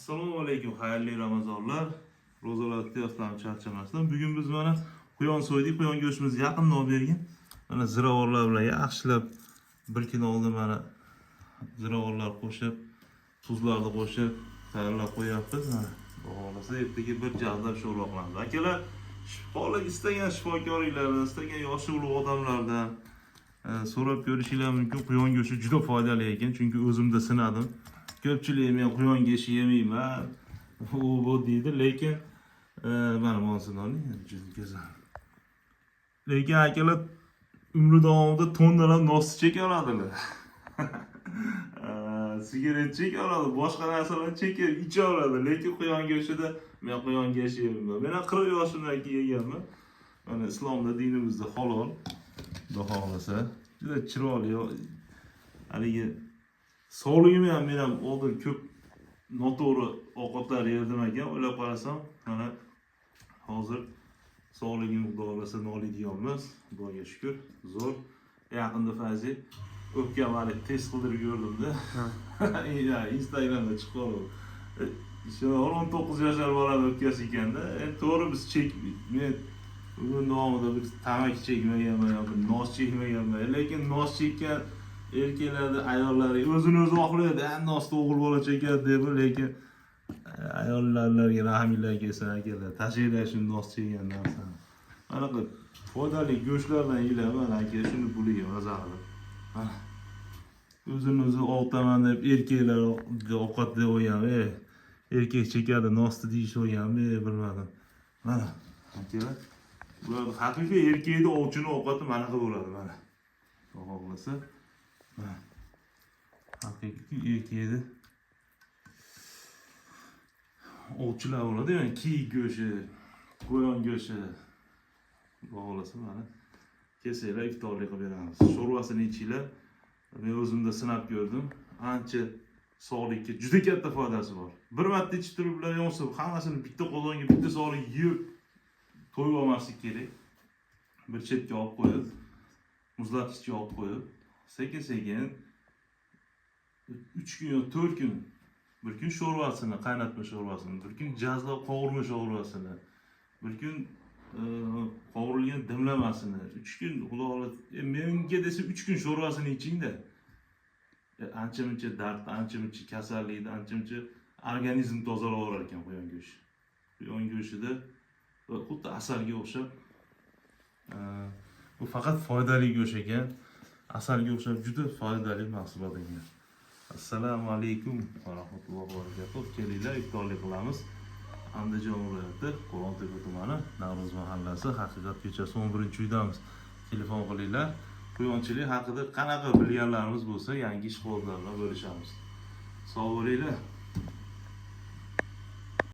Assalomu alaykum, xayrli Ramazonlar. Ro'zalar tutyapman, charchamasdan. Bugun biz mana quyon so'ydik, quyon go'shtimizni yaqindan olib bergin. Mana ziravorlar bilan yaxshilab bir kun oldin mana ziravorlar qo'shib, tuzlarni qo'shib tayyorlab qo'yapmiz. Mana xohlasa ertaga bir jazlab sho'rva qilamiz. Akalar, shifolik istagan shifokorlardan, istagan yoshi ulug' odamlardan so'rab ko'rishingiz mumkin. Quyon go'shti juda foydali ekan, chunki o'zimda sinadim. Ko'pchilik men quyon go'shti yemayman. Bu deydi, lekin mana monsinoni juda go'zal. Lekin akalar umri davomida tonnalar nost cheka oladilar. Sigaret cheka oladi, boshqa narsalarni cheka icha oladi, lekin quyon go'shtida men quyon go'shti yeyman. Men 40 yoshimdan keyin yeganman. Mana islomda dinimizda halol, xudo xohlasa. Juda chiroyli. Haligi sog'ligim ham men ham oldin ko'p noto'g'ri ovqatlar yedim ekan, o'ylab qarasam, mana hozir sog'ligim xudo xolasa noliydiganmiz. Xudoga shukr, zo'r. Yaqinda Fayzi o'pkamani test qildirib ko'rdimda. Instagramda chiqib qoldi. Shu 19 yoshlar bolani o'tkazib ekanda, to'g'ri biz men bugun davomida bir tamaki chekmaganman yoki nos chekmaganman, lekin nos chekkan erkaklarni ayollari o'zini o'zi oqlaydi, nosda o'g'il bola chekadi deb, lekin ayollarga rahminglar kelsin akalar, tashinglar shu nos chekkan narsani. Mana qilib foydali go'shtlardan yeyman aka, shuni puliga maza qilib. Mana o'zini o'zi ovutaman deb erkaklarga ovqat deb o'yam, erkak chekadi nosni deyish o'yammi, bilmadim. Mana akalar, bu haqiqiy erkakning ovchini ovqati mana qilib bo'ladi, mana. Xudo xolasa. Haqiqiy erkakni ovchilar bo'ladi, ya'ni kiyik go'shti, quyon go'shti. Xudo xolasa mana kesinglar, iftorlik qilib beramiz. Sho'rvasini ichinglar. Men o'zimda sinab ko'rdim. Ancha sog'likka juda katta foydasi bor. Bir marta ichib turib ular yonsa, hammasini bitta qozonga, bitta sog'lik yeb to'yib olmaslik kerak. Bir chetga olib qo'yib, muzlatgichga olib qo'yib, sekin-sekin 3 kun yoki 4 kun, bir kun sho'rvasini, qaynatma sho'rvasini, bir kun jazlab qovurma sho'rvasini, bir kun qovurilgan dimlamasini, 3 kun xudo xolasa, menga desa 3 kun sho'rvasini ichingda. Ancha-muncha dard, ancha-muncha kasallikni, ancha-muncha organizm tozalab olar ekan quyon go'shti. Quyon go'shtida xuddi asalga o'xshab, bu faqat foydali go'sht ekan. Asalga o'xshab juda foydali mahsulot ekan. Assalomu alaykum va rahmatullohi va barakatuh. Kelinglar, iftorlik qilamiz. Andijon viloyati Qo'rg'ontepa tumani, Navro'z mahallasi, Haqiqat ko'chasi 11-uydamiz. Telefon qilinglar. Quyonchilik haqida qanaqa bilganlarimiz bo'lsa, yangi ish qo'llardan bo'lishamiz. Sog' bo'linglar.